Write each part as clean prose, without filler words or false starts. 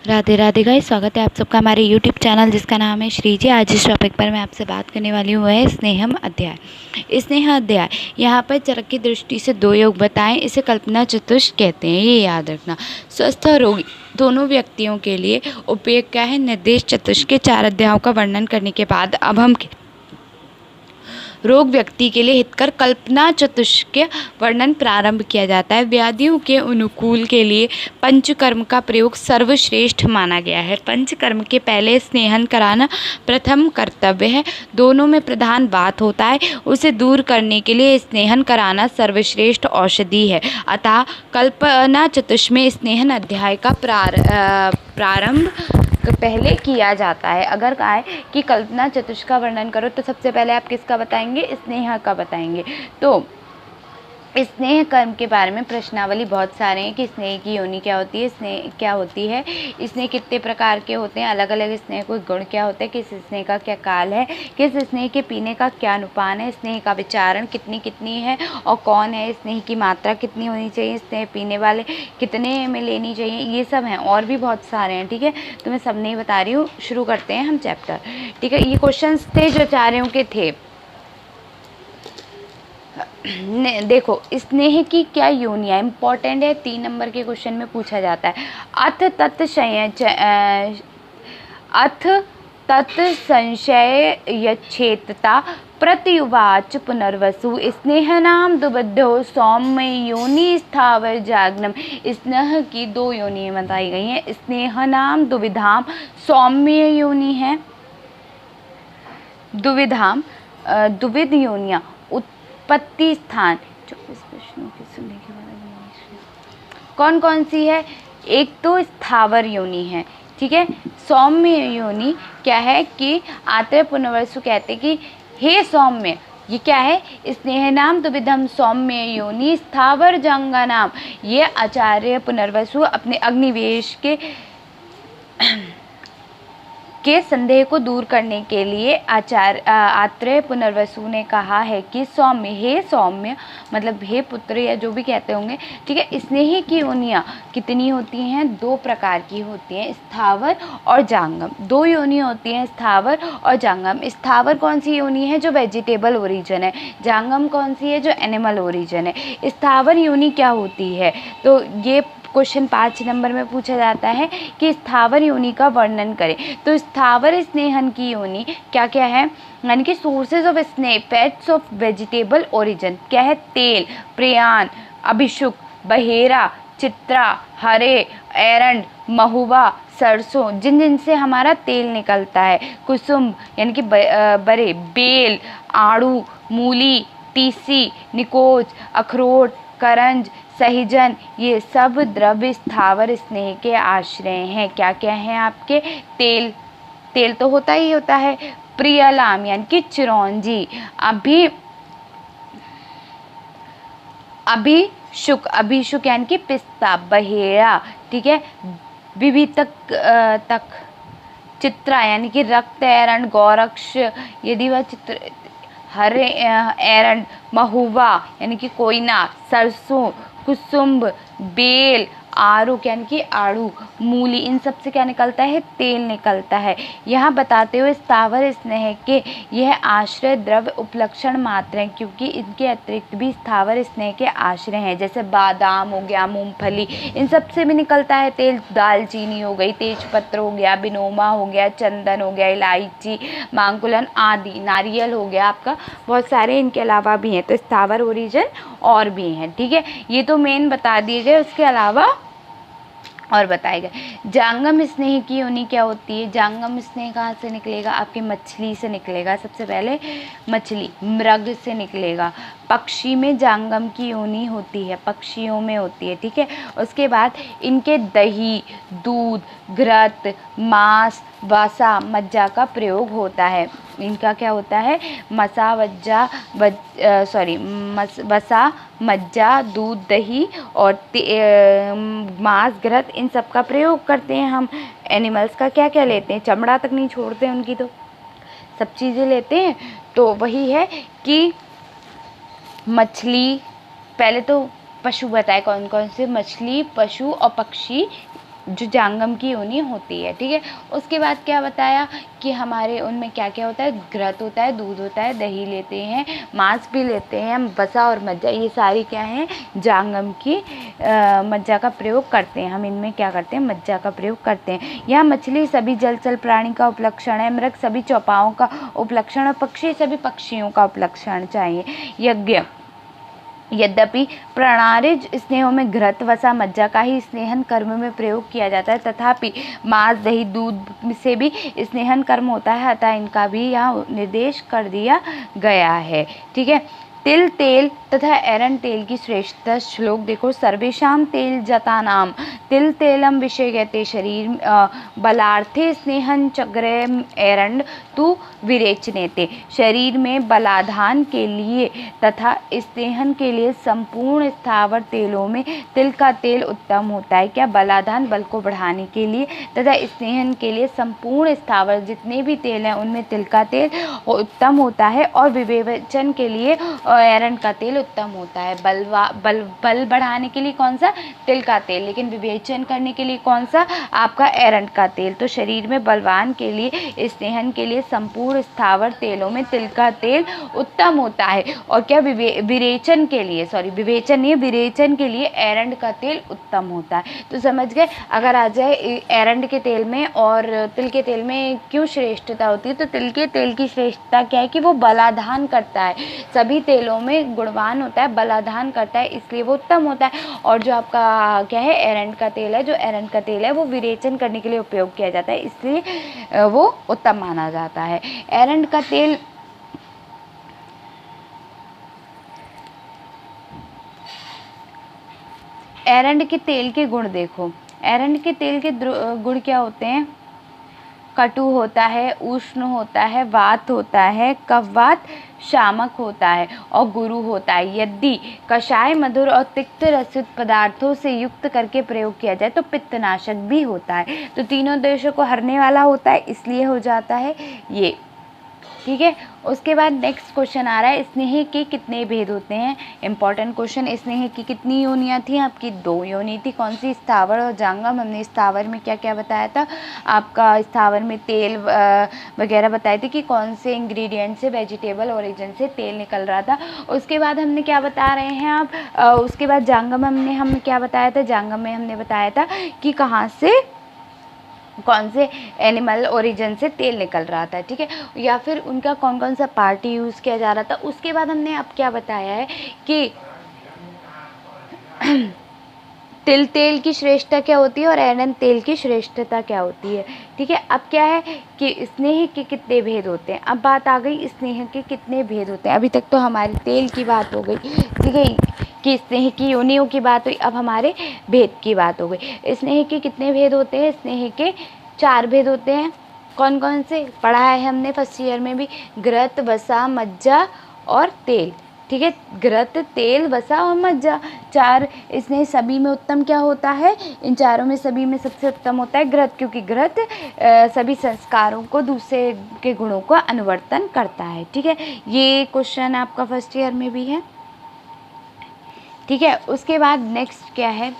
Radhe Radhe guys, स्वागत है आप सबका हमारे YouTube चैनल जिसका नाम है श्री जी। आज इस टॉपिक पर मैं आपसे बात करने वाली हूँ है स्नेहम अध्याय। स्नेह अध्याय यहाँ पर चरक की दृष्टि से दो योग बताएं। इसे कल्पना चतुष्ट कहते हैं, ये याद रखना। स्वस्थ और रोगी दोनों व्यक्तियों के लिए उपयोग क्या है? निर्देश चतुष्ट के 4 अध्यायों का वर्णन करने के बाद अब हम रोग व्यक्ति के लिए हितकर कल्पना चतुष्क वर्णन प्रारंभ किया जाता है। व्याधियों के अनुकूल के लिए पंचकर्म का प्रयोग सर्वश्रेष्ठ माना गया है। पंचकर्म के पहले स्नेहन कराना प्रथम कर्तव्य है। दोनों में प्रधान बात होता है, उसे दूर करने के लिए स्नेहन कराना सर्वश्रेष्ठ औषधि है। अतः कल्पना चतुष्क में स्नेहन अध्याय का प्रारंभ पहले किया जाता है। अगर कहा है कि कल्पना चतुष्क का वर्णन करो तो सबसे पहले आप किसका बताएंगे? स्नेह का बताएंगे। तो स्नेह कर्म के बारे में प्रश्नावली बहुत सारे हैं कि स्नेह की योनि क्या होती है, स्नेह क्या होती है, स्नेह कितने प्रकार के होते हैं, अलग अलग स्नेह को गुण क्या होता है, किस स्नेह का क्या काल है, किस स्नेह के पीने का क्या अनुपान है, स्नेह का विचारण कितनी कितनी है और कौन है, स्नेह की मात्रा कितनी होनी चाहिए, स्नेह पीने वाले कितने में लेनी चाहिए, ये सब हैं। और भी बहुत सारे हैं, ठीक है। तो मैं सब नहीं बता रही हूँ। शुरू करते हैं हम चैप्टर, ठीक है। ये क्वेश्चन थे जो चारों के थे। देखो, स्नेह की क्या योनियाँ इंपॉर्टेंट है, 3 नंबर के क्वेश्चन में पूछा जाता है। अथ तत् संशय यच्छेत्ता प्रत्युवाच पुनर्वसु स्नेहनाम दुबद्धो सौम्य योनि स्थावर जाग्नम। स्नेह की 2 योनियाँ बताई गई हैं। स्नेहनाम दुविधाम सौम्य योनि है, दुविधाम दुविध योनियाँ उत्पत्ति स्थान। 24 प्रश्नों के सुनने के बाद कौन कौन सी है? एक तो स्थावर योनि है, ठीक है। सौम्य योनि क्या है कि आत्रेय पुनर्वसु कहते कि हे सौम्य, ये क्या है? स्नेहनाम दुविधम सौम्य योनि स्थावर जंगनाम। ये आचार्य पुनर्वसु अपने अग्निवेश के संदेह को दूर करने के लिए आत्रेय पुनर्वसु ने कहा है कि सौम्य, हे सौम्य मतलब हे पुत्र या जो भी कहते होंगे, ठीक है। स्नेह की योनियाँ कितनी होती हैं? 2 प्रकार की होती हैं, स्थावर और जांगम। 2 योनियाँ होती हैं, स्थावर और जांगम। स्थावर कौन सी योनि है? जो वेजिटेबल ओरिजिन है। जांगम कौन सी है? जो एनिमल ओरिजिन है। स्थावर योनि क्या होती है? तो ये क्वेश्चन 5 नंबर में पूछा जाता है कि स्थावर योनि का वर्णन करें। तो स्थावर स्नेहन की योनि क्या क्या है? यानी कि सोर्सेज ऑफ स्नेह, फैट्स ऑफ वेजिटेबल ओरिजिन क्या है? तेल, प्रियान, अभिषुक, बहेरा, चित्रा, हरे, एरंड, महुआ, सरसों, जिन जिनसे हमारा तेल निकलता है। कुसुम यानी कि बरे, बेल, आड़ू, मूली, तीसी, निकोज, अखरोट, करंज, सहिजन, ये सब द्रव्य स्थावर स्नेह के आश्रय हैं। क्या क्या हैं आपके? तेल, तेल तो होता ही होता है। प्रियलाम यानी कि चिरौंजी, अभिषुक यानी कि पिस्ता, बहेड़ा, ठीक है। तक, चित्रा यानी कि रक्त एरंड, गौरक्ष यदि वह चित्र, हरे एरंड, महुआ यानी कि कोयना, सरसों, कुसुम्ब, बेल, आरूक यानी कि आड़ू, मूली, इन सब से क्या निकलता है? तेल निकलता है। यहाँ बताते हुए स्थावर स्नेह के यह आश्रय द्रव्य उपलक्षण मात्र हैं, क्योंकि इनके अतिरिक्त भी स्थावर स्नेह के आश्रय हैं। जैसे बादाम हो गया, मूंगफली, इन सब से भी निकलता है तेल। दालचीनी हो गई, तेजपत्र हो गया, बिनोमा हो गया, चंदन हो गया, इलायची, मांकुलन आदि, नारियल हो गया आपका, बहुत सारे इनके अलावा भी हैं। तो स्थावर ओरिजिन और भी हैं, ठीक है। ये तो मेन बता दिए गए, उसके अलावा और बताए गए। जांगम स्नेह की योनि क्या होती है? जांगम स्नेह कहाँ से निकलेगा? आपकी मछली से निकलेगा। सबसे पहले मछली, मृग से निकलेगा। पक्षी में जांगम की योनि होती है, पक्षियों में होती है, ठीक है। उसके बाद इनके दही, दूध, घृत, मांस, वसा, मज्जा का प्रयोग होता है। इनका क्या होता है? वसा, मज्जा, दूध, दही और मांस, घृत, इन सब का प्रयोग करते हैं हम। एनिमल्स का क्या क्या लेते हैं? चमड़ा तक नहीं छोड़ते उनकी, तो सब चीज़ें लेते हैं। तो वही है कि मछली, पहले तो पशु बताए कौन कौन से? मछली, पशु और पक्षी जो जांगम की योनि होती है, ठीक है। उसके बाद क्या बताया कि हमारे उनमें क्या क्या होता है, घृत होता है, दूध होता है, दही लेते हैं, मांस भी लेते हैं हम, वसा और मज्जा, ये सारी क्या हैं, जांगम की मज्जा का प्रयोग करते हैं हम। इनमें क्या करते हैं, मज्जा का प्रयोग करते हैं। यह मछली सभी जलचर प्राणी का उपलक्षण है, मृग सभी चौपाओं का उपलक्षण और पक्षी सभी पक्षियों का उपलक्षण चाहिए। यज्ञ यद्यपि प्राणारिज स्नेहों में घृत वसा मज्जा का ही स्नेहन कर्म में प्रयोग किया जाता है, तथापि मांस दही दूध से भी स्नेहन कर्म होता है, अतः इनका भी यहाँ निर्देश कर दिया गया है, ठीक है। तिल तेल तथा एरंड तेल की श्रेष्ठता श्लोक देखो। सर्वेषां तेल जतानाम तिल तेलम विषयते शरीर बलार्थे स्नेहं चग्रे एरंड तु विरेचनेते। शरीर में बलाधान के लिए तथा स्नेहन के लिए संपूर्ण स्थावर तेलों में तिल का तेल उत्तम होता है। क्या, बलाधान बल को बढ़ाने के लिए तथा स्नेहन के लिए संपूर्ण स्थावर जितने भी तेल हैं उनमें तिल का तेल उत्तम होता है, और विवेचन के लिए एरंड का तेल उत्तम होता है। बल बढ़ाने के लिए कौन सा, तिल का तेल, लेकिन विवेचन करने के लिए कौन सा, आपका एरंड का तेल। तो शरीर में बलवान के लिए स्नेहन के लिए संपूर्ण स्थावर तेलों में तिल का तेल उत्तम होता है, और क्या, विरेचन के लिए, सॉरी विवेचन नहीं, विरेचन के लिए एरंड का तेल उत्तम होता है। तो समझ गए। अगर आ जाए एरंड के तेल में और तिल के तेल में क्यों श्रेष्ठता होती है, तो तिल के तेल की श्रेष्ठता क्या है कि वो बलाधान करता है, सभी तेलों में गुणवान होता है, बलाधान करता है, इसलिए वो उत्तम होता है। और जो आपका क्या है, एरंड का तेल है, जो एरंड का तेल है वो विरेचन करने के लिए उपयोग किया जाता है, इसलिए वो उत्तम माना जाता है। एरंड का तेल एरंड के तेल के गुण देखो। एरंड के तेल के गुण क्या होते हैं, कटु होता है, उष्ण होता है, वात होता है, कफवात, शामक होता है और गुरु होता है। यदि कषाय मधुर और तिक्त रसित पदार्थों से युक्त करके प्रयोग किया जाए तो पित्तनाशक भी होता है। तो तीनों दोषों को हरने वाला होता है, इसलिए हो जाता है ये, ठीक है। उसके बाद नेक्स्ट क्वेश्चन आ रहा है, स्नेह के कितने भेद होते हैं। Important question. स्नेह की कितनी योनियाँ थी आपकी, 2 योनि थी। कौन सी, स्थावर और जांगम। हमने स्थावर में क्या क्या बताया था, आपका स्थावर में तेल वगैरह बताए थे कि कौन से इंग्रेडिएंट से, वेजिटेबल ओरिजिन से तेल निकल रहा था। उसके बाद हमने क्या बता रहे हैं आप, उसके बाद जांगम हमने क्या बताया था, जांगम में हमने बताया था कि कहाँ से, कौन से एनिमल ओरिजिन से तेल निकल रहा था, ठीक है, या फिर उनका कौन कौन सा पार्ट यूज़ किया जा रहा था। उसके बाद हमने अब क्या बताया है कि तिल तेल की श्रेष्ठता क्या होती है और एरंड तेल की श्रेष्ठता क्या होती है, ठीक है। अब क्या है कि स्नेह के कितने भेद होते हैं। अब बात आ गई स्नेह के कितने भेद होते हैं। अभी तक तो हमारी तेल की बात हो गई, ठीक है, कि स्नेह की योनियों की बात हुई, अब हमारे भेद की बात हो गई। स्नेह के कितने भेद होते हैं, स्नेह के 4 भेद होते हैं। कौन कौन से पढ़ा है हमने फर्स्ट ईयर में भी, घृत, वसा, मज्जा और तेल, ठीक है। घृत, तेल, वसा और मज्जा, 4 इसमें सभी में उत्तम क्या होता है, इन चारों में सभी में सबसे उत्तम होता है घृत, क्योंकि घृत सभी संस्कारों को, दूसरे के गुणों को अनुवर्तन करता है, ठीक है। ये क्वेश्चन आपका फर्स्ट ईयर में भी है, ठीक है। उसके बाद नेक्स्ट क्या है,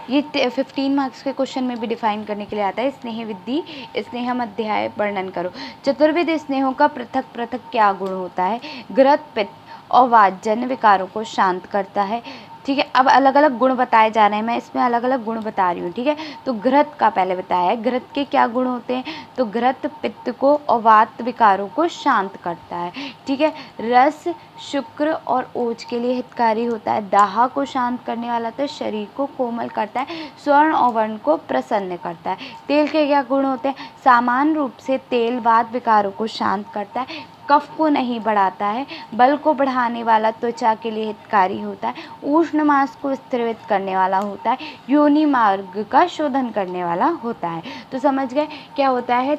ये 15 मार्क्स के क्वेश्चन में भी डिफाइन करने के लिए आता है। स्नेह विद्धि, स्नेहम अध्याय वर्णन करो। चतुर्विध स्नेहों का पृथक पृथक क्या गुण होता है। घृत पित्त और वातजन्य विकारों को शांत करता है, ठीक है। अब अलग अलग गुण बताए जा रहे हैं, मैं इसमें अलग अलग गुण बता रही हूँ, ठीक है। तो घृत का पहले बताया है, घृत के क्या गुण होते हैं, तो घृत पित्त को और वात विकारों को शांत करता है, ठीक है। रस शुक्र और ओज के लिए हितकारी होता है। दाह को शांत करने वाला होता है, शरीर को कोमल करता है, स्वर्ण और वर्ण को प्रसन्न करता है। तेल के क्या गुण होते हैं, सामान्य रूप से तेल वात विकारों को शांत करता है, कफ को नहीं बढ़ाता है, बल को बढ़ाने वाला, त्वचा के लिए हितकारी होता है, उष्ण मांस को स्थिरवित करने वाला होता है, योनि मार्ग का शोधन करने वाला होता है। तो समझ गए क्या होता है,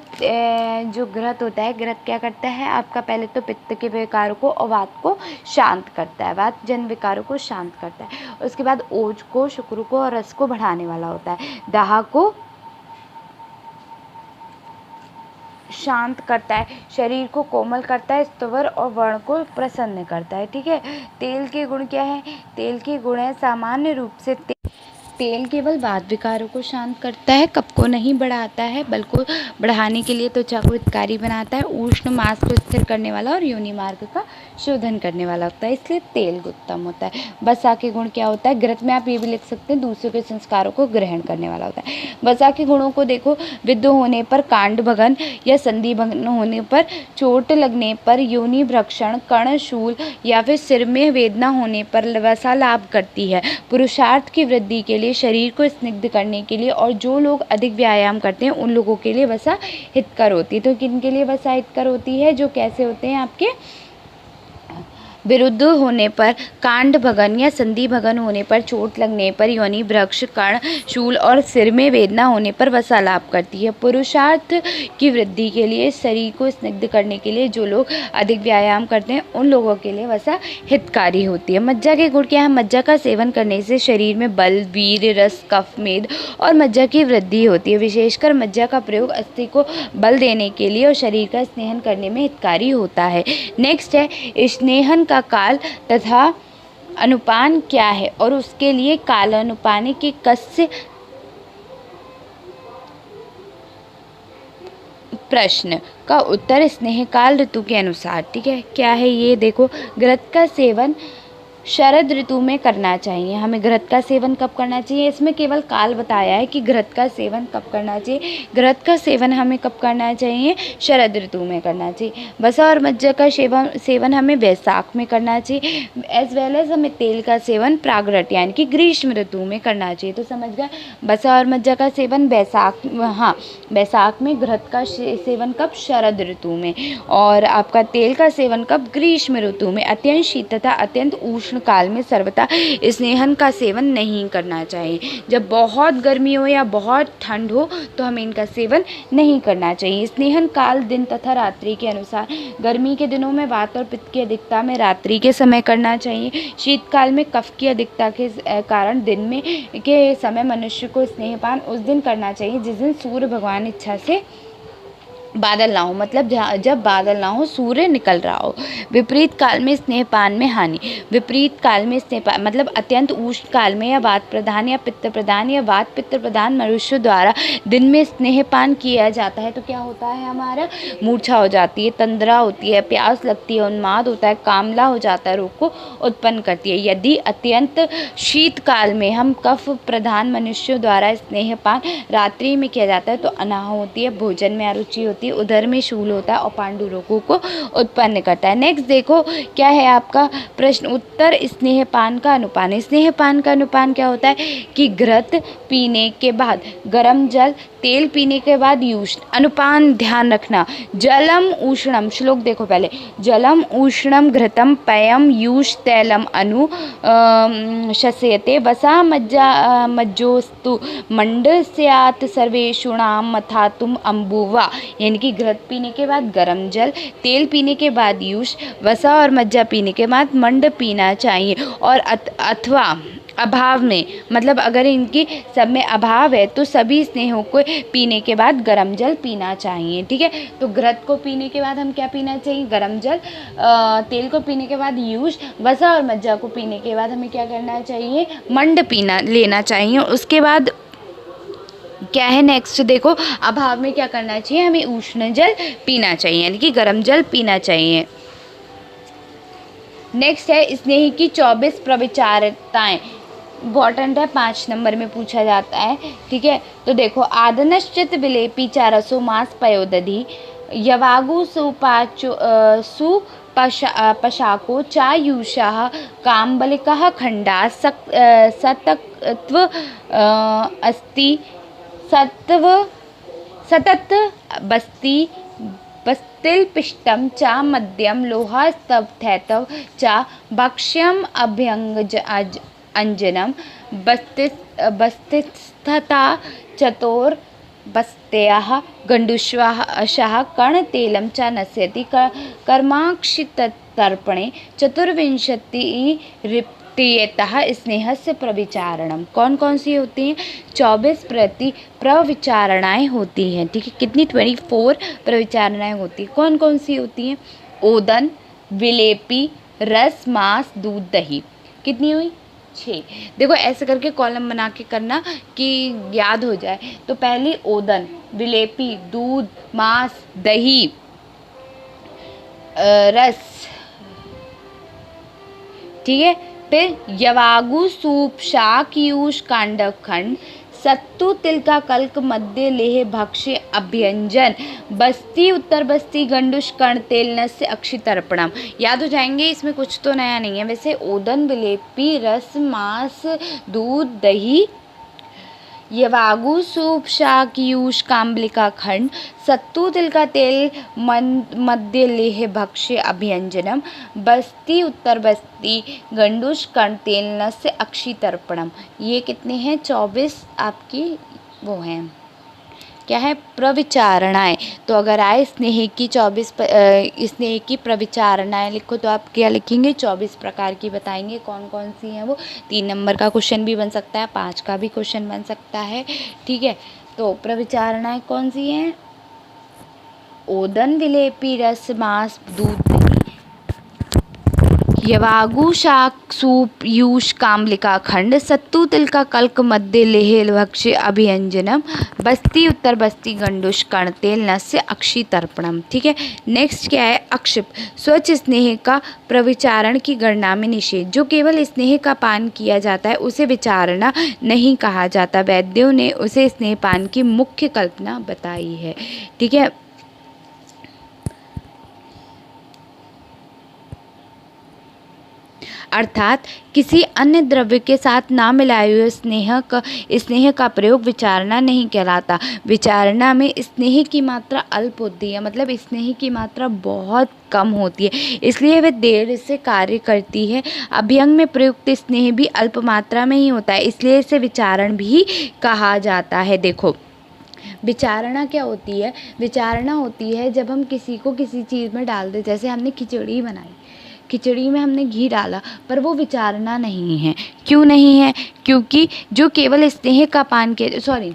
जो घृत होता है, घृत क्या करता है आपका, पहले तो पित्त के विकारों को और वात को शांत करता है, वात जन विकारों को शांत करता है। उसके बाद ओज को, शुक्र को और रस को बढ़ाने वाला होता है। दाह को शांत करता है, शरीर को कोमल करता है, स्तवर और वर्ण को प्रसन्न करता है, ठीक है। तेल के गुण क्या है, तेल के गुण है सामान्य रूप से तेल केवल वात विकारों को शांत करता है, कफ को नहीं बढ़ाता है, बल को बढ़ाने के लिए त्वचा को हितकारी बनाता है, उष्ण मांस को स्थिर करने वाला और योनि मार्ग का शोधन करने वाला होता है, इसलिए तेल उत्तम होता है। वसा के गुण क्या होता है? घृत में आप ये भी लिख सकते हैं, दूसरों के संस्कारों को ग्रहण करने वाला होता है। वसा के गुणों को देखो, विद्ध होने पर, कांड भंगन या संधि भंगन होने पर, चोट लगने पर, योनि भ्रक्षण, कर्ण शूल या फिर सिर में वेदना होने पर वसा लाभ करती है। पुरुषार्थ की वृद्धि के लिए, शरीर को स्निग्ध करने के लिए और जो लोग अधिक व्यायाम करते हैं उन लोगों के लिए वसा हितकर होती है। तो किन के लिए वसा हितकर होती है? जो कैसे होते हैं आपके विरुद्ध होने पर, कांड भंगन या संधि भंगन होने पर, चोट लगने पर, योनि भ्रक्ष, कर्ण शूल और सिर में वेदना होने पर वसा लाभ करती है। पुरुषार्थ की वृद्धि के लिए, शरीर को स्निग्ध करने के लिए जो लोग अधिक व्यायाम करते हैं उन लोगों के लिए वसा हितकारी होती है। मज्जा के गुण क्या है? मज्जा का सेवन करने से शरीर में बल, वीर, रस, कफ, मेद और मज्जा की वृद्धि होती है। विशेषकर मज्जा का प्रयोग अस्थि को बल देने के लिए और शरीर का स्नेहन करने में हितकारी होता है। नेक्स्ट है स्नेहन का काल तथा अनुपान क्या है और उसके लिए कालानुपानी के कस्य प्रश्न का उत्तर स्नेह काल ऋतु के अनुसार। ठीक है, क्या है ये? देखो, घृत का सेवन शरद ऋतु में करना चाहिए। हमें घृत का सेवन कब करना चाहिए? इसमें केवल काल बताया है कि घृत का सेवन कब करना चाहिए। घृत का सेवन हमें कब करना चाहिए? शरद ऋतु में करना चाहिए। वसा और मज्जा का सेवन हमें वैशाख में करना चाहिए। एज वेल एज हमें तेल का सेवन प्रागृत यानी कि ग्रीष्म ऋतु में करना चाहिए। तो समझ गए, वसा और मज्जा का सेवन वैशाख, हाँ वैशाख में, घृत का सेवन कब? शरद ऋतु में। और आपका तेल का सेवन कब? ग्रीष्म ऋतु में। अत्यंत शीत तथा अत्यंत उष्ण काल में सर्वथा स्नेहन का सेवन नहीं करना चाहिए। जब बहुत गर्मी हो या बहुत ठंड हो तो हमें इनका सेवन नहीं करना चाहिए। स्नेहन काल दिन तथा रात्रि के अनुसार, गर्मी के दिनों में वात और पित्त की अधिकता में रात्रि के समय करना चाहिए। शीतकाल में कफ की अधिकता के कारण दिन में के समय मनुष्य को स्नेहपान उस दिन करना चाहिए जिस दिन सूर्य भगवान इच्छा से बादल ना हो, मतलब जब बादल ना हो, सूर्य निकल रहा हो। विपरीत काल में स्नेहपान में हानि। विपरीत काल में स्नेहपान मतलब अत्यंत उष्ण काल में या वात प्रधान या पित्त प्रधान या वात पित्त प्रधान मनुष्य द्वारा दिन में स्नेहपान किया जाता है तो क्या होता है? हमारा मूर्छा हो जाती है, तंद्रा होती है, प्यास लगती है, उन्माद होता है, कामला हो जाता है, रोग को उत्पन्न करती है। यदि अत्यंत शीतकाल में हम कफ प्रधान मनुष्यों द्वारा स्नेहपान रात्रि में किया जाता है तो अनाह होती है, भोजन में अरुचि होती है, उदर में शूल होता है और पांडु रोगों को उत्पन्न करता है। नेक्स्ट देखो, क्या है आपका प्रश्न उत्तर? स्नेहपान का अनुपान। स्नेहपान का अनुपान क्या होता है कि घृत पीने के बाद गर्म जल, तेल पीने के बाद उष्ण। अनुपान ध्यान रखना, जलम उष्णम, श्लोक देखो पहले, जलम उष्णम घृतम पयम यूष तैलम अनु शस्यते वसा मज्जोस्तु मंड स्यात् सर्वेषुणाम मथातुम अम्बुवा। यानी कि घृत पीने के बाद गर्म जल, तेल पीने के बाद यूष, वसा और मज्जा पीने के बाद मंड पीना चाहिए। और अथवा अभाव में, मतलब अगर इनकी सब में अभाव है तो सभी स्नेहों को पीने के बाद गर्म जल पीना चाहिए। ठीक है, तो घृत को पीने के बाद हम क्या पीना चाहिए? गर्म जल। तेल को पीने के बाद यूष, वसा और मज्जा को पीने के बाद हमें क्या करना चाहिए? मंड पीना लेना चाहिए। उसके बाद क्या है नेक्स्ट देखो, अभाव में क्या करना चाहिए? हमें उष्ण जल पीना चाहिए यानी कि गर्म जल पीना चाहिए। नेक्स्ट है स्नेह की 24 प्रविचारताएं। इम्पॉर्टेंट है, 5 नंबर में पूछा जाता है। ठीक है, तो देखो, आदनश्चित विलेपी चारसो मास पयोदधि यवागु पशाको चायुषः काम्बलिकः खंडा सतत्व अस्ति सत्व सतत बस्ती बस्तिल पिष्टम चा मध्यम लोहास्तवथैतव चा भक्ष्यम अभ्यंग अंजनम बस्तिस्थता चतोर बस्त्याः गंडुष्वाशः कर्णतेलं च नश्यति कर्माक्षितर्पणे चतुर्विंशतिरिप्यतः स्नेहस्य प्रविचारणम। कौन कौन सी होती हैं? 24 प्रविचारणाएँ होती हैं। ठीक है, कितनी? 24 प्रविचारणाएँ होती हैं। कौन कौन सी होती हैं? ओदन, विलेपी, रस, मांस, दूध, दही। कितनी हुई? 6। देखो ऐसे करके कॉलम बना के करना कि याद हो जाए। तो पहली ओदन, विलेपी, दूध, मांस, दही, रस, ठीक है। फिर यवागु, सूप, शाक, यूष, कांडव खंड, सत्तु, तिल का कल्क, मध्य, लेह, भक्ष्य, अभ्यंजन, बस्ती, उत्तर बस्ती, गंडुष, कर्ण, तेल, नस्य, अक्षि, तर्पणम। याद हो जाएंगे, इसमें कुछ तो नया नहीं है। वैसे ओदन, विलेपी, रस, मांस, दूध, दही, यवागु, सूप, शाक, यूष, काम्बलिका खंड, सत्तू, तिल का तेल, मध्य, लेह, भक्ष्य, अभ्यंजनम, बस्ती, उत्तर बस्ती, गंडुष, कर्ण, तेल, नस्य, अक्षि, तर्पणम। ये कितने हैं? 24 आपकी वो हैं, क्या है? प्रविचारणाएं। तो अगर आए स्नेह की 24 स्नेह की प्रविचारणाएं लिखो तो आप क्या लिखेंगे? 24 प्रकार की बताएंगे कौन कौन सी हैं वो। 3 नंबर का क्वेश्चन भी बन सकता है, 5 का भी क्वेश्चन बन सकता है, ठीक है। तो प्रविचारणाएं कौन सी हैं? ओदन, विलेपी, रस, मांस, दूध, यवागु, शाक, सूप, यूष, काम्बलिका खंड, सत्तू, तिल का कल्क, मध्य, लेह, भक्ष्य, अभ्यंजनम, बस्ती, उत्तर बस्ती, गंडुष, कर्ण, तेल, नस्य, अक्षि, तर्पणम, ठीक है। नेक्स्ट क्या है? अक्षिप, स्वच्छ स्नेह का प्रविचारण की गणना में निषेध। जो केवल स्नेह का पान किया जाता है उसे विचारणा नहीं कहा जाता। वैद्यों ने उसे स्नेहपान की मुख्य कल्पना बताई है, ठीक है। अर्थात किसी अन्य द्रव्य के साथ ना मिलाए हुए स्नेह का प्रयोग विचारणा नहीं कहलाता। विचारणा में स्नेह की मात्रा अल्प होती है, मतलब स्नेह की मात्रा बहुत कम होती है, इसलिए वह देर से कार्य करती है। अभ्यंग में प्रयुक्त स्नेह भी अल्प मात्रा में ही होता है, इसलिए इसे विचारण भी कहा जाता है। देखो विचारणा क्या होती है? विचारणा होती है जब हम किसी को किसी चीज़ में डाल दें। जैसे हमने खिचड़ी बनाई, खिचड़ी में हमने घी डाला, पर वो विचारणा नहीं है। क्यों नहीं है? क्योंकि जो केवल स्नेह का पान के सॉरी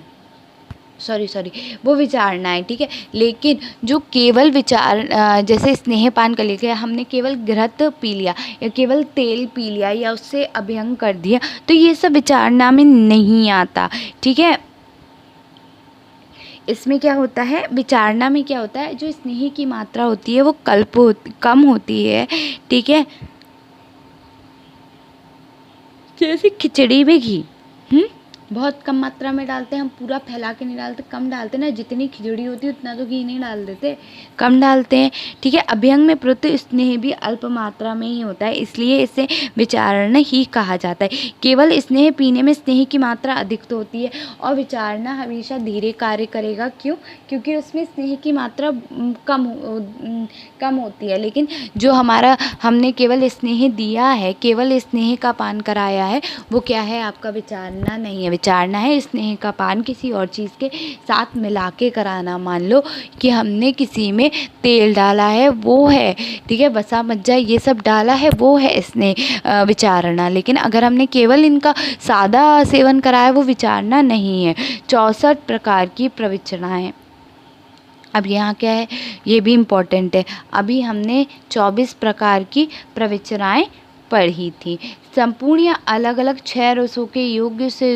वो विचारणा है, ठीक है। लेकिन जो केवल जैसे स्नेह पान कर लिया, हमने केवल घृत पी लिया या केवल तेल पी लिया या उससे अभ्यंग कर दिया, तो ये सब विचारणा में नहीं आता, ठीक है। इसमें क्या होता है? विचारणा में क्या होता है? जो स्नेह की मात्रा होती है वो कम होती है, ठीक है। जैसे खिचड़ी में घी बहुत कम मात्रा में डालते हैं, हम पूरा फैला के नहीं डालते, कम डालते ना। जितनी खिचड़ी होती है उतना तो घी नहीं डाल देते, कम डालते हैं, ठीक है। अभ्यंग में प्रयुक्त स्नेह भी अल्प मात्रा में ही होता है, इसलिए इसे विचारणा ही कहा जाता है। केवल स्नेह पीने में स्नेह की मात्रा अधिक तो होती है और विचारणा हमेशा धीरे कार्य करेगा। क्यों? क्योंकि उसमें स्नेह की मात्रा कम होती है। लेकिन जो हमने केवल स्नेह दिया है, केवल स्नेह का पान कराया है, वो क्या है? आपका विचारणा नहीं है। विचारणा है स्नेह का पान किसी और चीज़ के साथ मिला के कराना। मान लो कि हमने किसी में तेल डाला है, वो है, ठीक है, वसा मज्जा ये सब डाला है, वो है स्नेह विचारणा। लेकिन अगर हमने केवल इनका सादा सेवन कराया, वो विचारणा नहीं है। 64 प्रकार की प्रविचरणाएं। अब यहाँ क्या है? ये भी इम्पोर्टेंट है। अभी हमने 24 प्रकार की प्रविचराएं पढ़ी थी। संपूर्ण या अलग अलग 6 रसों के योग्य से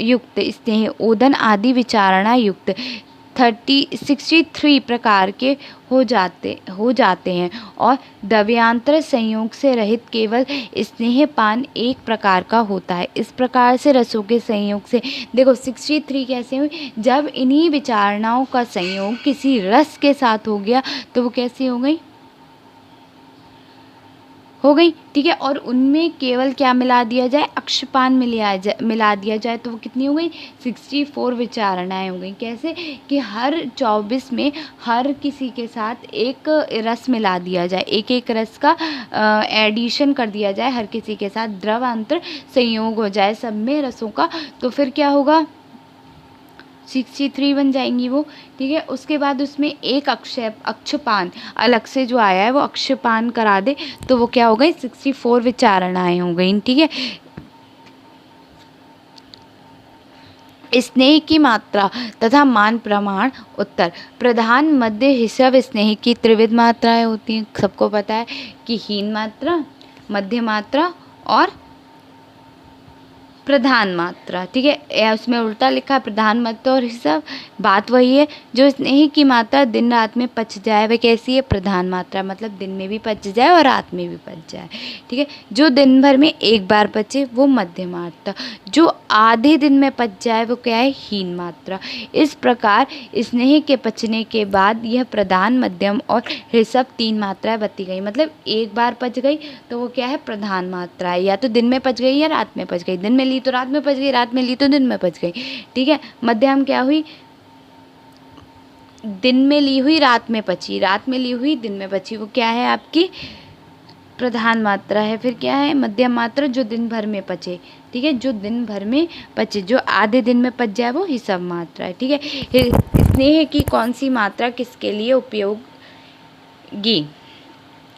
युक्त स्नेह, ओदन आदि विचारणा युक्त 63 प्रकार के हो जाते हैं और द्रव्यांतर संयोग से रहित केवल स्नेह पान एक प्रकार का होता है। इस प्रकार से रसों के संयोग से, देखो 63 कैसे हुई? जब इन्हीं विचारणाओं का संयोग किसी रस के साथ हो गया तो वो कैसी हो गई? ठीक है। और उनमें केवल क्या मिला दिया जाए? अक्षपान मिला दिया जाए तो वो कितनी हो गई? 64 विचारणाएं हो गई। कैसे? कि हर 24 में हर किसी के साथ एक रस मिला दिया जाए, एक एक रस का एडिशन कर दिया जाए, हर किसी के साथ द्रवांतर संयोग हो जाए सब में रसों का, तो फिर क्या होगा? 63 बन जाएंगी वो, ठीक है। उसके बाद उसमें एक अक्षपान अलग से जो आया है वो अक्षपान करा दे तो वो क्या हो गई? 64 विचारणाएं हो गई, ठीक है। स्नेह की मात्रा तथा मान प्रमाण। उत्तर: प्रधान, मध्य, हिस्सा स्नेह की त्रिविध मात्राएं होती हैं। सबको पता है कि हीन मात्रा, मध्य मात्रा और प्रधान मात्रा, ठीक है, या उसमें उल्टा लिखा है प्रधान मात्रा और हिसाब, बात वही है। जो स्नेह की मात्रा दिन रात में पच जाए वह कैसी है? प्रधान मात्रा, मतलब दिन में भी पच जाए और रात में भी पच जाए, ठीक है। जो दिन भर में एक बार पचे वो मध्यम मात्रा, जो आधे दिन में पच जाए वो क्या है? हीन मात्रा। इस प्रकार स्नेह के पचने के बाद यह प्रधान, मध्यम और ऋषभ 3 मात्राएं बती गई। मतलब एक बार पच गई तो वो क्या है? प्रधान मात्रा है, या तो दिन में पच गई या रात में पच गई, दिन में ली तो रात में पच गई, रात में ली तो दिन में पच गई, ठीक है। मध्यम क्या हुई? दिन में ली हुई रात में पची, रात में ली हुई दिन में पची, वो क्या है? आपकी प्रधान मात्रा है। फिर क्या है? मध्यम मात्रा, जो दिन भर में पचे, ठीक है, जो दिन भर में पचे, जो आधे दिन में पच जाए वो हिसाब मात्रा है, ठीक है। स्नेह की कौन सी मात्रा किसके लिए उपयोगी?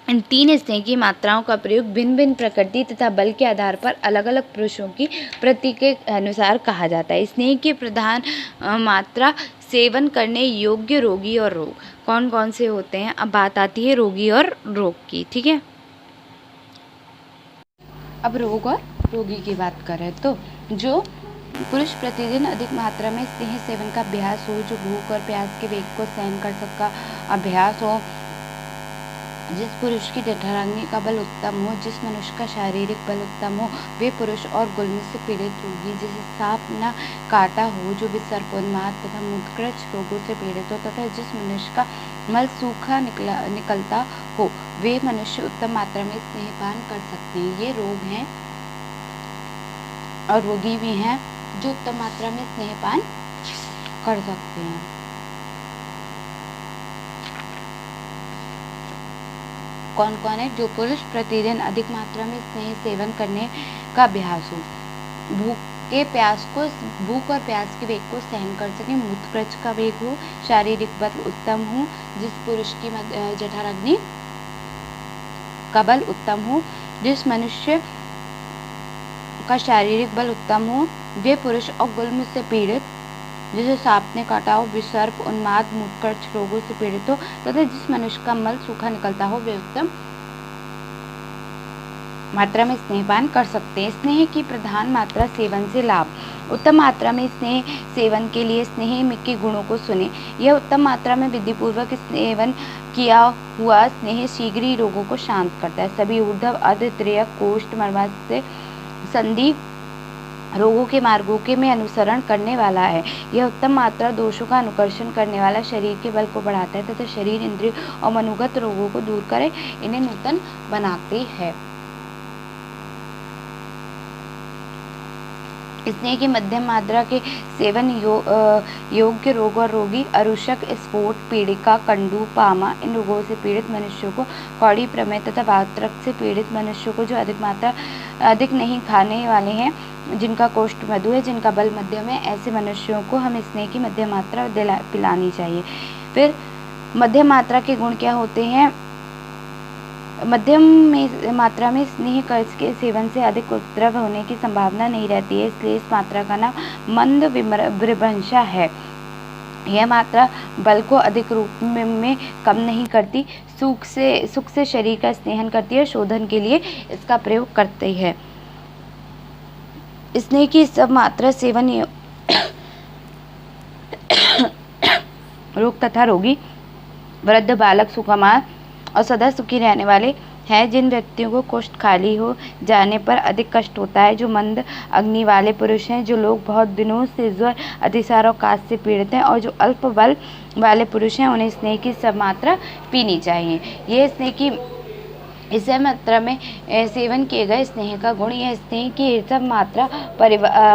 इन 3 स्नेह की मात्राओं का प्रयोग भिन्न भिन्न प्रकृति तथा बल के आधार पर अलग अलग पुरुषों की प्रकृति के अनुसार कहा जाता है। स्नेह की प्रधान मात्रा सेवन करने योग्य रोगी और रोग कौन कौन से होते हैं? अब बात आती है रोगी और रोग की, ठीक है। अब रोग और रोगी की बात करें तो जो पुरुष प्रतिदिन अधिक मात्रा में स्नेह सेवन का अभ्यास हो, जो भूख और प्यास के वेग को सहन कर सका अभ्यास हो, जिस पुरुष की जठराग्नि का बल उत्तम हो, जिस मनुष्य का शारीरिक बल उत्तम हो, वे पुरुष और गुल्म से पीड़ित रोगी, जिसे सांप न काटा हो, जो भी सर्पोन्माद तथा मूत्रकृच रोगों से पीड़ित हो, तथा जिस मनुष्य का मल सूखा निकलता हो, वे मनुष्य उत्तम मात्रा में स्नेहपान कर सकते हैं। ये रोग हैं और रोगी भी हैं जो उत्तम मात्रा में स्नेहपान कर सकते हैं। कौन कौन है? जो पुरुष प्रतिदिन अधिक मात्रा में स्नेह सेवन करने का अभ्यास हो, भूख और प्यास के वेग को सहन कर सके, मूत्रकृच का वेग हो, शारीरिक बल उत्तम हो, जिस पुरुष की जठराग्नि का बल उत्तम हो, जिस मनुष्य का शारीरिक बल उत्तम हो, वे पुरुष और गुल्म से पीड़ित, जिसे सांप ने काटा हो, विसर्प उन्माद मूत्रकृच रोगों से पीड़ित हो, तथा जिस मनुष्य का मल सूखा निकलता हो, वे उत्तम मात्रा में स्नेहपान कर सकते हैं। स्नेह की प्रधान मात्रा सेवन से लाभ। उत्तम मात्रा में स्नेह सेवन के लिए स्नेह के गुणों को सुने। यह उत्तम मात्रा में विधिपूर्वक सेवन किया हुआ स्नेह शीघ्र ही रोगों को शांत करता है। सभी ऊर्ध्व अर्ध त्रियक कोष्ठ मर्माशय संधि रोगों के मार्गों के में अनुसरण करने वाला है। यह उत्तम मात्रा दोषों का अनुकर्षण करने वाला, शरीर के बल को बढ़ाता है तथा शरीर इंद्रिय और मनोगत रोगों को दूर करे इन्हें नूतन बनाती है। स्नेह की मध्यम मात्रा के सेवन योग्य रोग और रोगी अरुषक, स्फोट, पीड़िका, कंडू, पामा इन रोगों से पीड़ित मनुष्यों को, कौड़ी, प्रमेह तथा वातरक्त से पीड़ित मनुष्यों को, जो अधिक नहीं खाने वाले हैं, जिनका कोष्ठ मधु है, जिनका बल मध्यम है, ऐसे मनुष्यों को हम स्नेह की मध्यम मात्रा पिलानी चाहिए। फिर मध्यम मात्रा के गुण क्या होते हैं? मध्यम मात्रा में स्नेह के सेवन से अधिक उपद्रव होने की संभावना नहीं रहती है, इसलिए इस मात्रा का नाम मंद विभ्रंशा है। यह मात्रा बल को अधिक रूप में कम नहीं करती, सुख से शरीर का स्नेहन करती है, शोधन के लिए इसका प्रयोग करती है। स्नेह की सब मात्रा सेवन रोग तथा रोगी, वृद्ध, बालक, सुकुमार और सदा सुखी रहने वाले हैं। जिन व्यक्तियों को कोष्ठ खाली हो जाने पर अधिक कष्ट होता है, जो मंद अग्नि वाले पुरुष हैं, जो लोग बहुत दिनों से ज्वर, अतिसार और काश से पीड़ित हैं, और जो अल्प बल वाले पुरुष हैं, उन्हें स्नेह की सब मात्रा पीनी चाहिए। यह स्नेह की इस मात्रा में सेवन किए गए स्नेह का गुण, यह स्नेह की सब मात्रा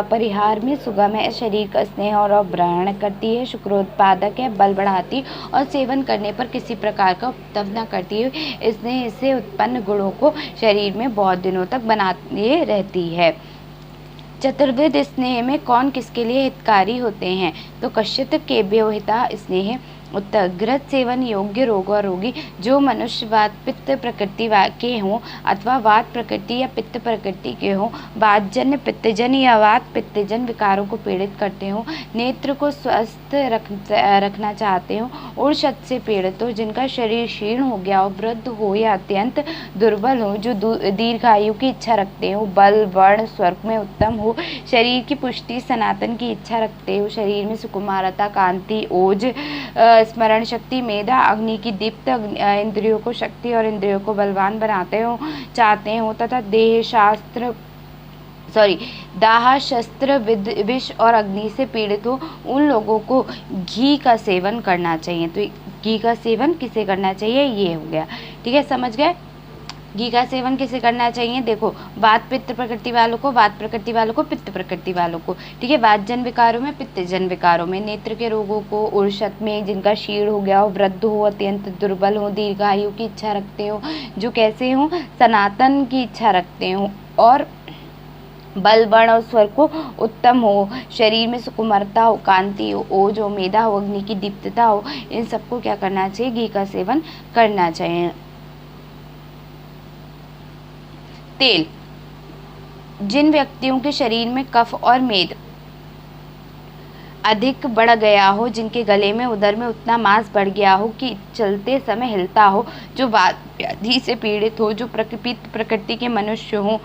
परिहार में सुगम है, शरीर का स्नेह और अवग्रहण करती है, शुक्रोत्पादक है, बल बढ़ाती और सेवन करने पर किसी प्रकार का उपद्रव न करती है। स्नेह इससे उत्पन्न गुणों को शरीर में बहुत दिनों तक बनाए रहती है। चतुर्विध स्नेह में कौन किसके लिए हितकारी होते हैं? तो कश्चित केभ्योहिता स्नेह उत्तर घृत सेवन योग्य रोग और रोगी, जो मनुष्य वात पित्त प्रकृति के हों अथवा वात प्रकृति या पित्त प्रकृति के हों, वातजन्य पित्तजन्य या वात पित्तजन्य विकारों को पीड़ित करते हों, नेत्र को स्वस्थ रखना चाहते हों, उर्षत से पीड़ित हो, जिनका शरीर क्षीण हो गया हो, वृद्ध हो या अत्यंत दुर्बल हो, जो दीर्घायु की इच्छा रखते हो, बल वर्ण स्वर्ग में उत्तम हो, शरीर की पुष्टि सनातन की इच्छा रखते हो, शरीर में सुकुमारता कांति ओज स्मरण शक्ति मेधा अग्नि की दीप्त इंद्रियों को शक्ति और इंद्रियों को बलवान बनाते हो चाहते हो तथा दाह शस्त्र विष और अग्नि से पीड़ित हो, उन लोगों को घी का सेवन करना चाहिए। तो घी का सेवन किसे करना चाहिए, ये हो गया। ठीक है, समझ गए। घी का सेवन किसे करना चाहिए, देखो वात पित्त प्रकृति वालों को, वात प्रकृति वालों को, पित्त प्रकृति वालों को। ठीक है, वात जन विकारों में, पित्त जन विकारों में, नेत्र के रोगों को, उर्षत में जिनका क्षीण हो गया हो, वृद्ध हो, अत्यंत दुर्बल हो, दीर्घायु की इच्छा रखते हो, जो कैसे हो, सनातन की इच्छा रखते हो, और बल वर्ण और स्वर को उत्तम हो, शरीर में सुकुमारता हो, कांति हो, ओज हो, मेधा हो, अग्नि की दीप्तता हो, इन सबको क्या करना चाहिए, घी का सेवन करना चाहिए। तेल, जिन व्यक्तियों के शरीर में कफ और मेद अधिक बढ़ गया हो, जिनके गले में उदर में उतना मांस बढ़ गया हो कि चलते समय हिलता हो, जो वात व्याधि से पीड़ित हो, जो पित्त प्रकृति के मनुष्य हो,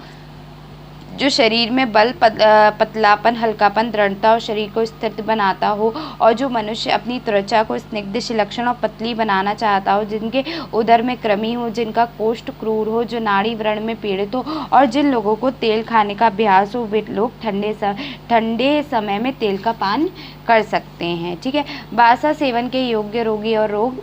जो शरीर में बल पतलापन हल्कापन दृढ़ता और शरीर को स्थिर बनाता हो, और जो मनुष्य अपनी त्वचा को स्निग्ध सुलक्षण और पतली बनाना चाहता हो, जिनके उदर में कृमि हो, जिनका कोष्ठ क्रूर हो, जो नाड़ी व्रण में पीड़ित हो, और जिन लोगों को तेल खाने का अभ्यास हो, वे लोग ठंडे समय में तेल का पान कर सकते हैं। ठीक है, बासा सेवन के योग्य रोगी और रोग,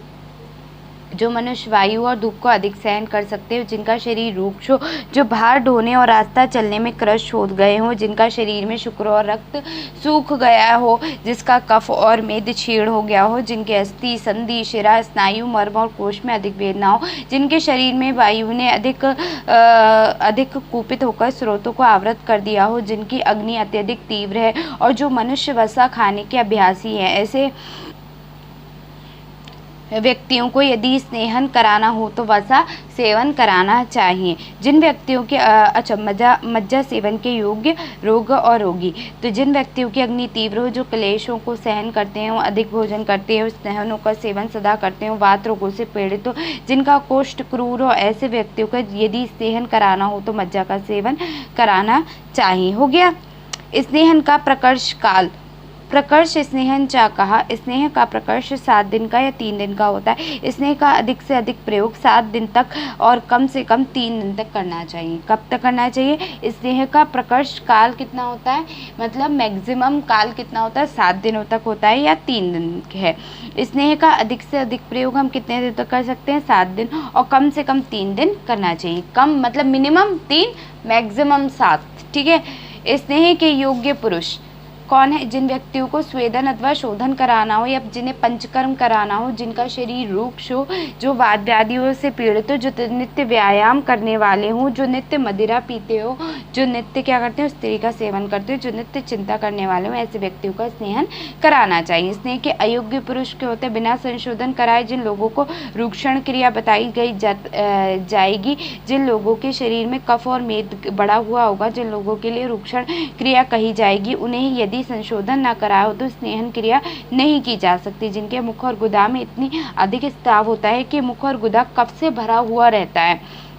जो मनुष्य वायु और धूप को अधिक सहन कर सकते हो, जिनका शरीर रूक्ष हो, जो भार ढोने और रास्ता चलने में क्रश हो गए हो, जिनका शरीर में शुक्र और रक्त सूख गया हो, जिसका कफ और मेद क्षीण हो गया हो, जिनके अस्थि संधि शिरा स्नायु मर्म और कोश में अधिक वेदना हो, जिनके शरीर में वायु ने अधिक कुपित होकर स्रोतों को आवृत कर दिया हो, जिनकी अग्नि अत्यधिक तीव्र है, और जो मनुष्य वसा खाने के अभ्यासी है, ऐसे व्यक्तियों को यदि स्नेहन कराना हो तो वसा सेवन कराना चाहिए। जिन व्यक्तियों के मज्जा सेवन के योग्य रोग और रोगी, तो जिन व्यक्तियों की अग्नि तीव्र हो, जो क्लेशों को सहन करते हो, अधिक भोजन करते हो, स्नेहनों का सेवन सदा करते हो, वात रोगों से पीड़ित हो, जिनका कोष्ठ क्रूर हो, ऐसे व्यक्तियों का यदि स्नेहन कराना हो तो मज्जा का सेवन कराना चाहिए। हो गया। स्नेहन का प्रकर्ष काल, प्रकर्ष स्नेहन चा कहा, स्नेह का प्रकर्ष 7 दिन का या 3 दिन का होता है। स्नेह का अधिक से अधिक प्रयोग 7 दिन तक और कम से कम 3 दिन तक करना चाहिए। कब तक करना चाहिए? स्नेह का प्रकर्ष काल कितना होता है, मतलब मैक्सिमम काल कितना होता है, 7 दिनों तक होता है या 3 दिन है। स्नेह का अधिक से अधिक प्रयोग हम कितने दिन तक कर सकते हैं, 7 दिन, और कम से कम 3 दिन करना चाहिए। कम मतलब मिनिमम 3, मैक्सिमम 7। ठीक है। स्नेह के योग्य पुरुष कौन है? जिन व्यक्तियों को स्वेदन अथवा शोधन कराना हो, या जिन्हें पंचकर्म कराना हो, जिनका शरीर रूक्ष हो, जो वात व्याधियों से पीड़ित हो, जो नित्य व्यायाम करने वाले हों, जो नित्य मदिरा पीते हो, जो नित्य क्या करते हो, स्त्री का सेवन करते हो, जो नित्य चिंता करने वाले हो, ऐसे व्यक्तियों का स्नेहन कराना चाहिए। स्नेह के अयोग्य पुरुष के होते हैं बिना संशोधन कराए, जिन लोगों को रूक्षण क्रिया बताई गई जाएगी, जिन लोगों के शरीर में कफ और मेद बढ़ा हुआ होगा, जिन लोगों के लिए रूक्षण क्रिया कही जाएगी, उन्हें यदि संशोधन न कराया हो तो स्नेहन क्रिया नहीं की जा सकती। जिनके मुख और गुदा में इतनी अधिक स्राव होता है कि मुख और गुदा कफ से भरा हुआ रहता है,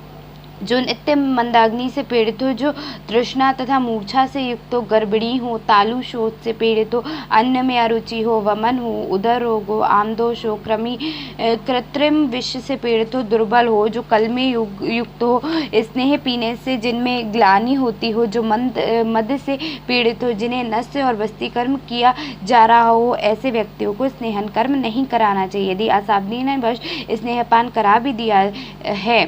जो नित्य मंदाग्नि से पीड़ित हो, जो तृष्णा तथा मूर्छा से युक्त हो, गर्भिणी हो, तालु शोथ से पीड़ित हो, अन्न में अरुचि हो, वमन हो, उदर रोग हो, आमदोष हो, कृत्रिम विष से पीड़ित हो, दुर्बल हो, जो कल में युक्त हो, स्नेह पीने से जिनमें ग्लानि होती हो, जो मद से पीड़ित हो, जिन्हें नस्य और वस्तीकर्म किया जा रहा हो, ऐसे व्यक्तियों को स्नेहन कर्म नहीं कराना चाहिए। यदि असावधानीवश स्नेहपान करा भी दिया है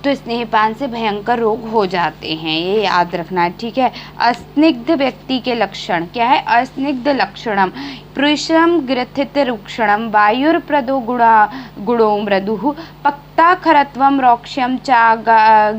तो स्नेहपान से भयंकर रोग हो जाते हैं, ये याद रखना। ठीक है। अस्निग्ध व्यक्ति के लक्षण क्या है? अस्निग्ध लक्षणम पुरुषम ग्रथित रुक्षणम वायुर्प्रदो गुणो मृदु रक्ताखरत्वं रोक्ष्यं च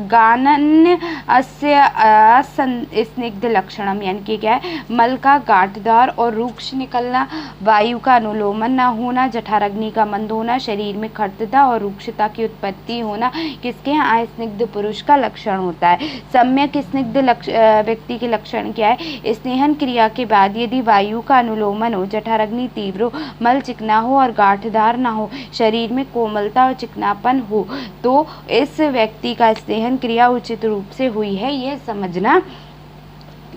गानन्य अस्य स्निग्ध लक्षणम, यानी कि क्या है, मल का गांठदार और रूक्ष निकलना, वायु का अनुलोमन न होना, जठराग्नि का मंद होना, शरीर में खर्तता और रूक्षता की उत्पत्ति होना किसके यहाँ, स्निग्ध पुरुष का लक्षण होता है। सम्यक स्निग्ध व्यक्ति के लक्षण क्या है, स्नेहन क्रिया के बाद यदि वायु का अनुलोमन हो, जठराग्नि तीव्र हो, मल चिकना हो और गांठदार ना हो, शरीर में कोमलता और चिकनापन हो, तो इस व्यक्ति का स्नेहन क्रिया उचित रूप से हुई है, यह समझना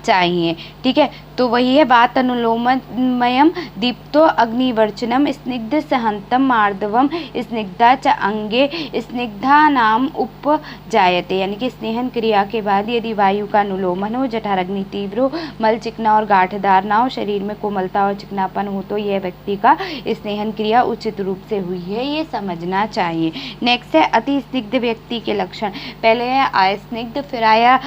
चाहिए। ठीक है, तो वही है बात। अनुलोममयम दीप्तो अग्निवर्चनम स्निग्ध सहंतम मार्दवम स्निग्धा च अंगे स्निग्धा नाम उपजायते, यानी कि स्नेहन क्रिया के बाद यदि वायु का अनुलोमन हो, जठराग्नि तीव्र हो, मल चिकना और गांठदार ना हो, शरीर में कोमलता और चिकनापन हो, तो यह व्यक्ति का स्नेहन क्रिया उचित रूप से हुई है, ये समझना चाहिए। नेक्स्ट है अति स्निग्ध व्यक्ति के लक्षण। पहले है अस्निग्ध, फिर आया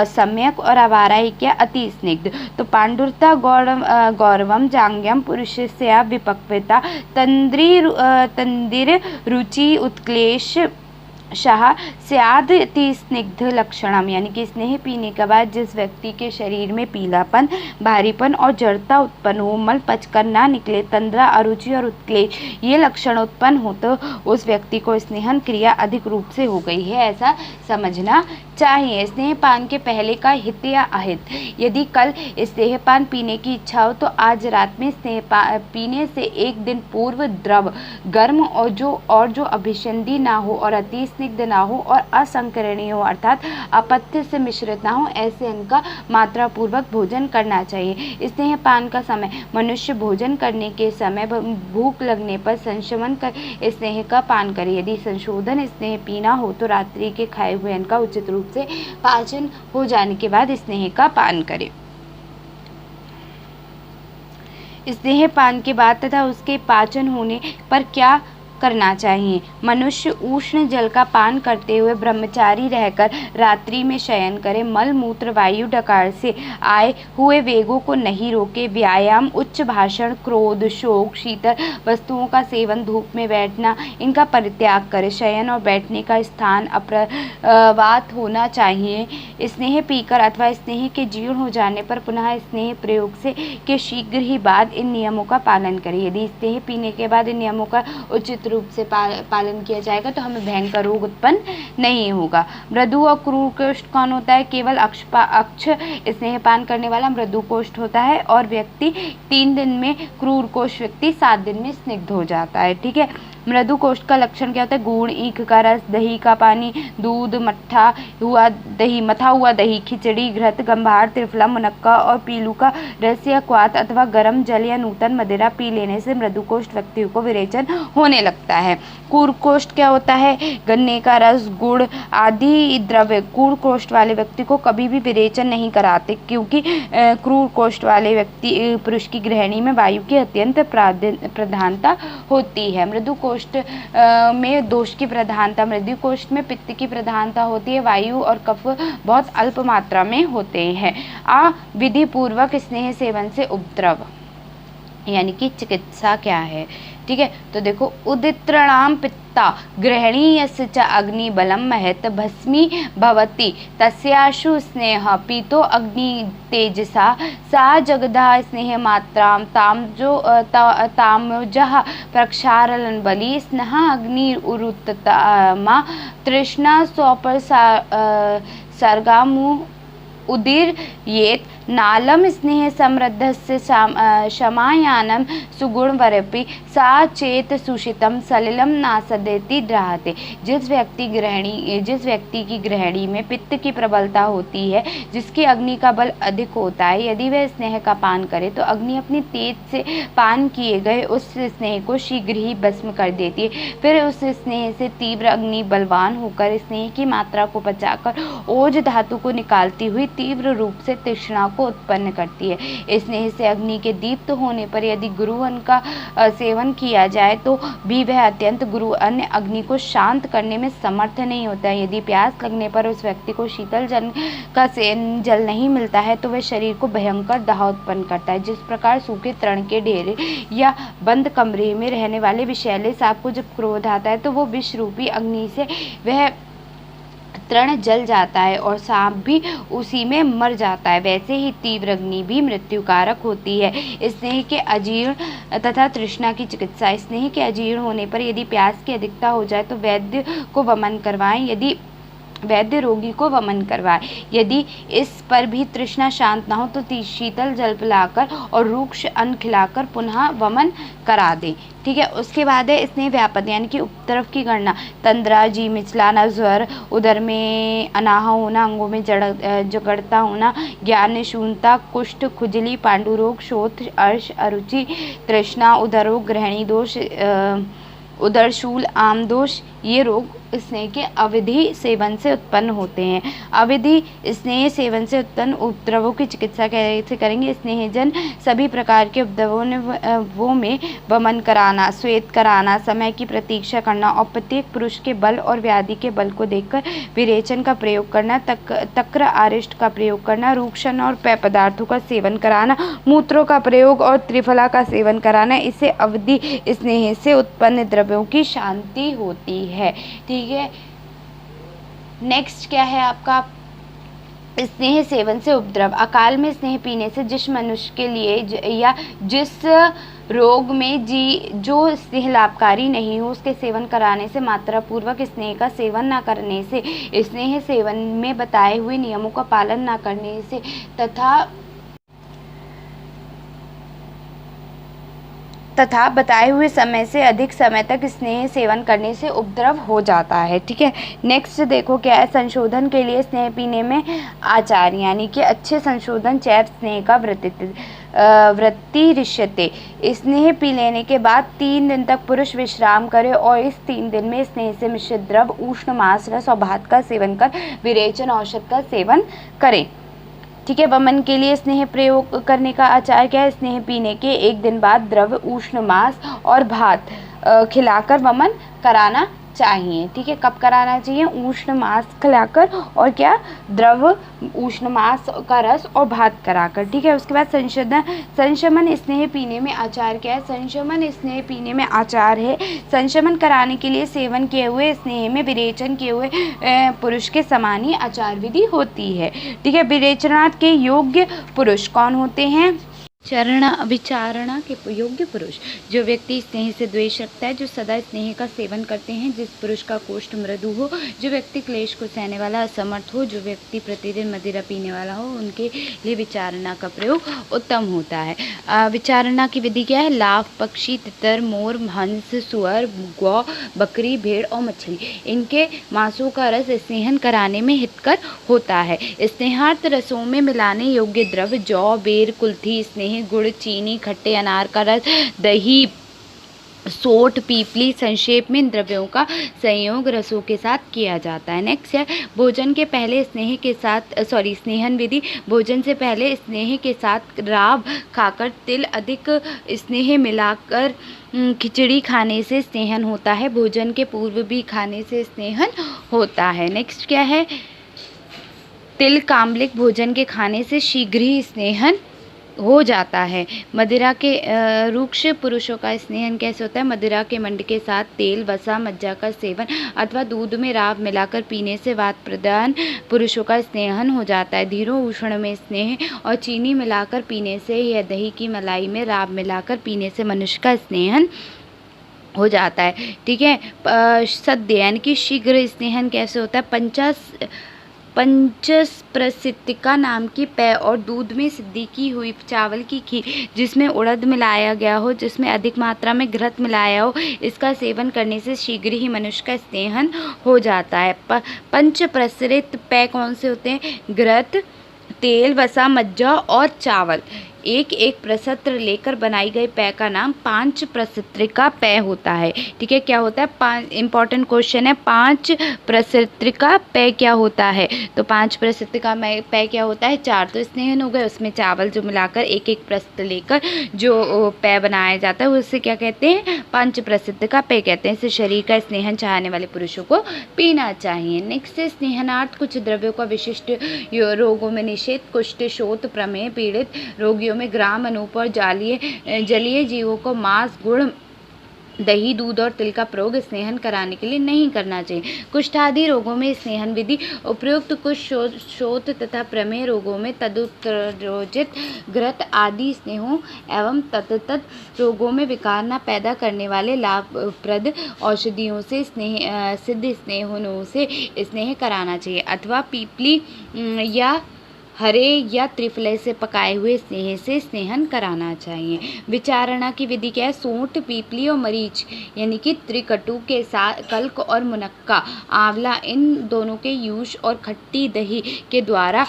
सम्यक और अब आ रहा है क्या, अति स्निग्ध। तो पांडुरता गौरवम जांग्यम पुरुषस्य विपक्वता तंदिर रुचि उत्क्लेश शाह स्याद अति स्निग्ध लक्षणम, यानी कि स्नेह पीने के बाद जिस व्यक्ति के शरीर में पीलापन, भारीपन और जड़ता उत्पन्न हो, मल पचकर ना निकले, तंद्रा, अरुचि और उत्क्लेश ये लक्षण उत्पन्न हो, तो उस व्यक्ति को स्नेहन क्रिया अधिक रूप से हो गई है, ऐसा समझना चाहिए। स्नेहपान के पहले का हित या अहित, यदि कल स्नेहपान पीने की इच्छा हो तो आज रात में पीने से एक दिन पूर्व द्रव गर्म और जो अभिसंधि ना हो और अति स्निग्ध ना हो और असंकरणीय हो, अर्थात अपथ्य से मिश्रित ना हो, ऐसे अन्न का मात्रा पूर्वक भोजन करना चाहिए। स्नेहपान का समय, मनुष्य भोजन करने के समय भूख लगने पर संशमन कर स्नेह का पान करे। यदि संशोधन स्नेह पीना हो तो रात्रि के खाए हुए अन्न का उचित रूप से पाचन हो जाने के बाद स्नेह का पान करें। स्नेहपान के बाद तथा उसके पाचन होने पर क्या करना चाहिए। मनुष्य उष्ण जल का पान करते हुए ब्रह्मचारी रहकर रात्रि में शयन करे। मल मूत्र वायु डकार से आए हुए वेगों को नहीं रोके। व्यायाम, उच्च भाषण, क्रोध, शोक, शीतल वस्तुओं का सेवन, धूप में बैठना, इनका परित्याग करे। शयन और बैठने का स्थान अप्रवात होना चाहिए। स्नेह पीकर अथवा स्नेह के जीर्ण हो जाने पर पुनः स्नेह प्रयोग से के शीघ्र ही बाद इन नियमों का पालन करें। यदि स्नेह पीने के बाद इन नियमों का उचित रूप से पालन किया जाएगा तो हमें भयंकर रोग उत्पन्न नहीं होगा। मृदु और क्रूर कोष्ठ कौन होता है? केवल अक्ष स्नेहपान करने वाला मृदु कोष्ठ होता है और व्यक्ति 3 दिन में, क्रूर कोष्ठ व्यक्ति 7 दिन में स्निग्ध हो जाता है। ठीक है। मृदु कोष्ठ का लक्षण क्या होता है? गुड़, ईख का रस, दही का पानी, दूध, मट्ठा हुआ दही, मथा हुआ दही, खिचड़ी, घृत, गंभार, त्रिफला, मुनक्का और पीलू का रस या क्वाथ अथवा गर्म जल या नूतन मदिरा पी लेने से मृदु कोष्ठ व्यक्तियों को विरेचन होने लगता है। क्रूर कोष्ठ क्या होता है? गन्ने का रस, गुड़ आदि द्रव्य क्रूर कोष्ठ वाले व्यक्ति को कभी भी विरेचन नहीं कराते, क्योंकि क्रूर कोष्ठ वाले व्यक्ति पुरुष की गृहिणी में वायु की अत्यंत प्रधानता होती है। मृदु कोष्ठ में दोष की प्रधानता, मृदु कोष्ठ में पित्त की प्रधानता होती है। वायु और कफ बहुत अल्प मात्रा में होते हैं। विधि पूर्वक स्नेह सेवन से उपद्रव यानी कि चिकित्सा क्या है? ठीक है, तो देखो, उदित्रणाम पित्ता गृहणीयस्य च अग्नि बलम महत भस्मी भवति तस्याशु स्नेह पीतो अग्नि तेजसा सा जगदा स्नेह मात्राम तामजः प्रक्षालन बलि स्नेह अग्नि उरुत्तमा तृष्णा स्वपर सर्गामु उदीर येत नालम स्नेह समृद्धस्य शमायानम सुगुणवरपि सा चेत सुषितम सलिलम नासदेति द्राहते। जिस व्यक्ति की गृहिणी में पित्त की प्रबलता होती है, जिसकी अग्नि का बल अधिक होता है, यदि वह स्नेह का पान करे तो अग्नि अपनी तेज से पान किए गए उस स्नेह को शीघ्र ही भस्म कर देती है। फिर उस स्नेह से तीव्र अग्नि बलवान होकर स्नेह की मात्रा को बचाकर ओज धातु को निकालती हुई तीव्र रूप से तृष्णा को को उत्पन्न करती है। स्नेह से अग्नि के दीप्त होने पर यदि गुरु अन्न का सेवन किया जाए तो भी वह अत्यंत गुरु अन्न अग्नि को शांत करने में समर्थ नहीं होता है। यदि प्यास लगने पर उस व्यक्ति को शीतल जल का जल नहीं मिलता है तो वह शरीर को भयंकर दाह उत्पन्न करता है। जिस प्रकार सूखे तृण के ढेरे या बंद कमरे में रहने वाले विषैले सांप को जब क्रोध आता है तो वो विष रूपी अग्नि से वह तृण जल जाता है और सांप भी उसी में मर जाता है, वैसे ही तीव्र अग्नि भी मृत्युकारक होती है। स्नेह के अजीर्ण तथा तृष्णा की चिकित्सा। स्नेह के अजीर्ण होने पर यदि प्यास की अधिकता हो जाए तो वैद्य को वमन करवाएं। यदि वैद्य रोगी को वमन करवाए। यदि इस पर भी तृष्णा शांत न हो तो शीतल जल पिलाकर और रूक्ष अन्न खिलाकर पुनः वमन करा दे। ठीक है। उसके बाद है स्नेह व्यापद यानी कि उपद्रव की गणना। तंद्रा, जी मिचलाना, ज्वर, उदर में अनाह होना, अंगों में जगड़ता होना, ज्ञान शून्यता, कुष्ठ, खुजली, पांडुरोग, शोथ, अर्श, अरुचि, तृष्णा, उदरोग, ग्रहणी दोष, उदरशूल, आम दोष, ये रोग स्नेह के अविधि सेवन से उत्पन्न होते हैं। अविधि स्नेह सेवन से उत्पन्न उपद्रवों की चिकित्सा कैसे करेंगे? स्नेहजन सभी प्रकार के उपद्रवों में वमन कराना, श्वेत कराना, समय की प्रतीक्षा करना और प्रत्येक पुरुष के बल और व्याधि के बल को देखकर विरेचन का प्रयोग करना, तक्र आरिष्ट का प्रयोग करना, रूक्षण और पेय पदार्थों का सेवन कराना, मूत्रों का प्रयोग और त्रिफला का सेवन कराना। इससे अविधि स्नेह से उत्पन्न द्रव्यों की शांति होती है। ठीक है। नेक्स्ट क्या है आपका? स्नेह सेवन से उपद्रव। अकाल में स्नेह पीने से जिस मनुष्य के लिए या जिस रोग में जो स्नेह लाभकारी नहीं हो उसके सेवन कराने से, मात्रा पूर्वक स्नेह का सेवन न करने से, स्नेह सेवन में बताए हुए नियमों का पालन न करने से तथा बताए हुए समय से अधिक समय तक स्नेह सेवन करने से उपद्रव हो जाता है। ठीक है। नेक्स्ट देखो क्या है? संशोधन के लिए स्नेह पीने में आचार यानी कि अच्छे संशोधन चैव स्नेह का वृत्ति रिष्यते। स्नेह पी लेने के बाद 3 दिन तक पुरुष विश्राम करे और इस 3 दिन में स्नेह से मिश्रित द्रव, उष्ण मांस, रस और भात का सेवन कर विरेचन औषध का सेवन करें। ठीक है। वमन के लिए स्नेह प्रयोग करने का आचार क्या है? स्नेह पीने के 1 दिन बाद द्रव, उष्ण मांस और भात खिलाकर वमन कराना चाहिए। ठीक है। कब कराना चाहिए? उष्ण मांस खिलाकर और क्या? द्रव, उष्ण मांस का रस और भात कराकर। ठीक है। उसके बाद संशमन स्नेह पीने में आचार क्या है? संशमन स्नेह पीने में आचार है संशमन कराने के लिए सेवन किए हुए स्नेह में विरेचन किए हुए पुरुष के समान ही आचार विधि होती है। ठीक है। विरेचनार्थ के योग्य पुरुष कौन होते हैं? विचारणा के योग्य पुरुष जो व्यक्ति स्नेह से द्वेष रखता है, जो सदा स्नेह का सेवन करते हैं, जिस पुरुष का कोष्ठ मृदु हो, जो व्यक्ति क्लेश को सहने वाला असमर्थ हो, जो व्यक्ति प्रतिदिन मदिरा पीने वाला हो, उनके लिए विचारणा का प्रयोग उत्तम होता है। विचारणा की विधि क्या है? लाभ, पक्षी, तितर, मोर, हंस, सुअर, गौ, बकरी, भेड़ और मछली, इनके मांसों का रस स्नेहन कराने में हितकर होता है। स्नेहार्थ रसों में मिलाने योग्य द्रव्य जौ, बेर, कुल्थी, स्नेह, गुड़, चीनी, खट्टे अनार का रस, दही, सोट, पीपली, संक्षेप में इन द्रव्यों का संयोग रसों के साथ किया जाता है। नेक्स्ट है भोजन के पहले स्नेहन विधि। भोजन से पहले स्नेह के साथ राब खाकर तिल अधिक स्नेह मिलाकर खिचड़ी खाने से स्नेहन होता है। भोजन के पूर्व भी खाने से स्नेहन होता है। नेक्स्ट क्या है? तिल काम्बलिक भोजन के खाने से शीघ्र ही स्नेहन हो जाता है। मदिरा के रूक्ष पुरुषों का स्नेहन कैसे होता है? मदिरा के मंड के साथ तेल, वसा, मज्जा का सेवन अथवा दूध में राब मिलाकर पीने से वात प्रदान पुरुषों का स्नेहन हो जाता है। धीरो उष्ण में स्नेह और चीनी मिलाकर पीने से या दही की मलाई में राब मिलाकर पीने से मनुष्य का स्नेहन हो जाता है। ठीक है। सद्य यानी कि शीघ्र स्नेहन कैसे होता है? पंचस्प्रसिद्धिका नाम की पेय और दूध में सिद्धि की हुई चावल की खीर जिसमें उड़द मिलाया गया हो, जिसमें अधिक मात्रा में घृत मिलाया हो, इसका सेवन करने से शीघ्र ही मनुष्य का स्नेहन हो जाता है। पंच प्रसरित पेय कौन से होते हैं? घृत, तेल, वसा, मज्जा और चावल, एक एक प्रसत्र लेकर बनाई गई पेय का नाम पांच प्रसत्रिका पेय होता है। ठीक है, क्या होता है? पांच, इंपॉर्टेंट क्वेश्चन है, पांच प्रसत्रिका पेय क्या होता है? तो पांच प्रसत्रिका पेय क्या होता है? चार तो स्नेहन हो गए, उसमें चावल जो मिलाकर एक एक प्रस्त लेकर जो पेय बनाया जाता है उससे क्या कहते हैं? पंच प्रसत्रिका पेय कहते हैं। इसे शरीर का स्नेहन चाहने वाले पुरुषों को पीना चाहिए। नेक्स्ट है स्नेहनार्थ कुछ द्रव्यों का विशिष्ट रोगों में निषेध। कुष्ठ, शोथ, प्रमेह पीड़ित रोगियों में ग्राम, अनूप और जलीय जीवों को मांस, गुड़, दही, दूध और तिल का प्रयोग स्नेहन कराने के लिए नहीं करना चाहिए। कुष्ठादि रोगों में स्नेहन विधि उपयुक्त। कुष्ठ, शोथ तथा प्रमेह रोगों में तदुत्तरोजित घृत आदि स्नेहों एवं तत्त रोगों में विकार न पैदा करने वाले लाभप्रद औषधियों से सिद्ध स्नेहों से स्नेह कराना चाहिए, अथवा पीपली या हरे या त्रिफले से पकाए हुए स्नेह से स्नेहन कराना चाहिए। विचारणा की विधि क्या है? सूंठ, पीपली और मरीच यानी कि त्रिकटु के साथ कल्क और मुनक्का, आंवला, इन दोनों के यूष और खट्टी दही के द्वारा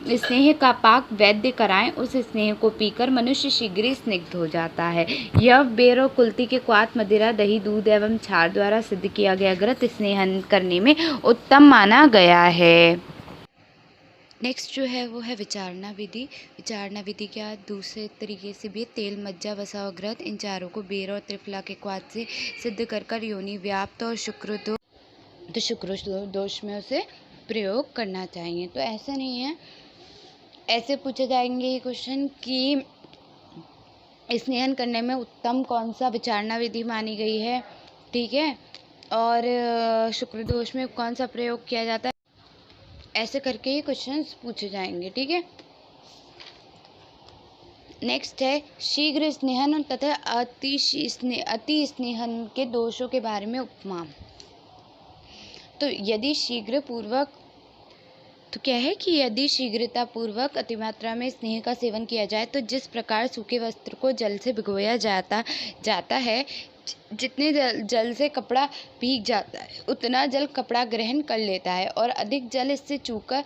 स्नेह का पाक वैद्य कराएं। उस स्नेह को पीकर मनुष्य शीघ्र ही स्निग्ध हो जाता है। यह बेर और कुल्ती के क्वाथ, मदिरा, दही, दूध एवं छार द्वारा सिद्ध किया गया घृत स्नेहन करने में उत्तम माना गया है। नेक्स्ट जो है वो है विचारणा विधि। विचारणा विधि क्या दूसरे तरीके से भी तेल, मज्जा, वसा और घृत, इन चारों को बेर और त्रिफला के क्वाथ से सिद्ध कर योनि व्याप्त और शुक्र दोष में उसे प्रयोग करना चाहिए। तो ऐसा नहीं है, ऐसे पूछे जाएंगे ये क्वेश्चन कि स्नेहन करने में उत्तम कौन सा विचारणा विधि मानी गई है, ठीक है, और शुक्र दोष में कौन सा प्रयोग किया जाता है, ऐसे करके ही क्वेश्चंस पूछे जाएंगे। ठीक है, नेक्स्ट है शीघ्र स्नेहन तथा अति स्नेहन के दोषों के बारे में उपमा। तो यदि शीघ्र पूर्वक तो क्या है कि यदि शीघ्रता पूर्वक अतिमात्रा में स्नेह का सेवन किया जाए तो जिस प्रकार सूखे वस्त्र को जल से भिगोया जाता है, जितने जल से कपड़ा भीग जाता है उतना जल कपड़ा ग्रहण कर लेता है और अधिक जल इससे चूकर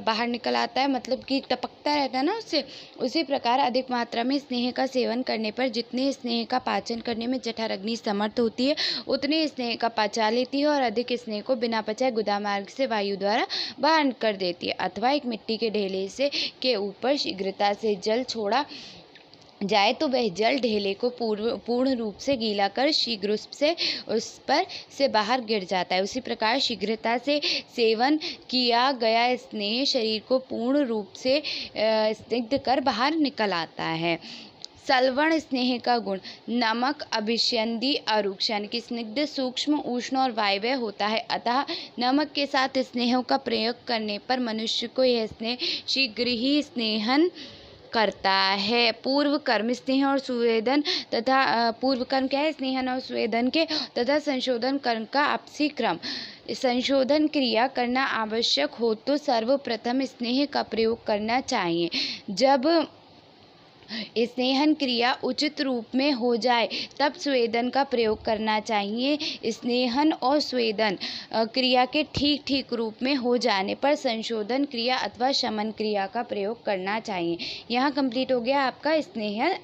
बाहर निकल आता है, मतलब कि टपकता रहता है ना उससे। उसी प्रकार अधिक मात्रा में स्नेह का सेवन करने पर जितने स्नेह का पाचन करने में जठराग्नि समर्थ होती है उतने स्नेह का पचा लेती है और अधिक स्नेह को बिना पचाए गुदामार्ग से वायु द्वारा बाहर कर देती है। अथवा एक मिट्टी के ढेले के ऊपर शीघ्रता से जल छोड़ा जाए तो वह जल ढेले को पूर्ण रूप से गीला कर शीघ्र उस पर से बाहर गिर जाता है। उसी प्रकार शीघ्रता से सेवन किया गया स्नेह शरीर को पूर्ण रूप से स्निग्ध कर बाहर निकल आता है। सलवण स्नेह का गुण नमक, अभिष्यंदी, अरुक्ष यानी कि स्निग्ध, सूक्ष्म, उष्ण और वायव्य होता है। अतः नमक के साथ स्नेहों का प्रयोग करने पर मनुष्य को यह स्नेह शीघ्र ही स्नेहन करता है। पूर्व कर्म स्नेह और सुवेदन तथा पूर्व कर्म क्या है? स्नेहन और सुवेदन के तथा संशोधन कर्म का आपसी क्रम। संशोधन क्रिया करना आवश्यक हो तो सर्वप्रथम स्नेह का प्रयोग करना चाहिए। जब स्नेहन क्रिया उचित रूप में हो जाए तब स्वेदन का प्रयोग करना चाहिए। स्नेहन और स्वेदन क्रिया के ठीक ठीक रूप में हो जाने पर संशोधन क्रिया अथवा शमन क्रिया का प्रयोग करना चाहिए। यहाँ कंप्लीट हो गया आपका स्नेहन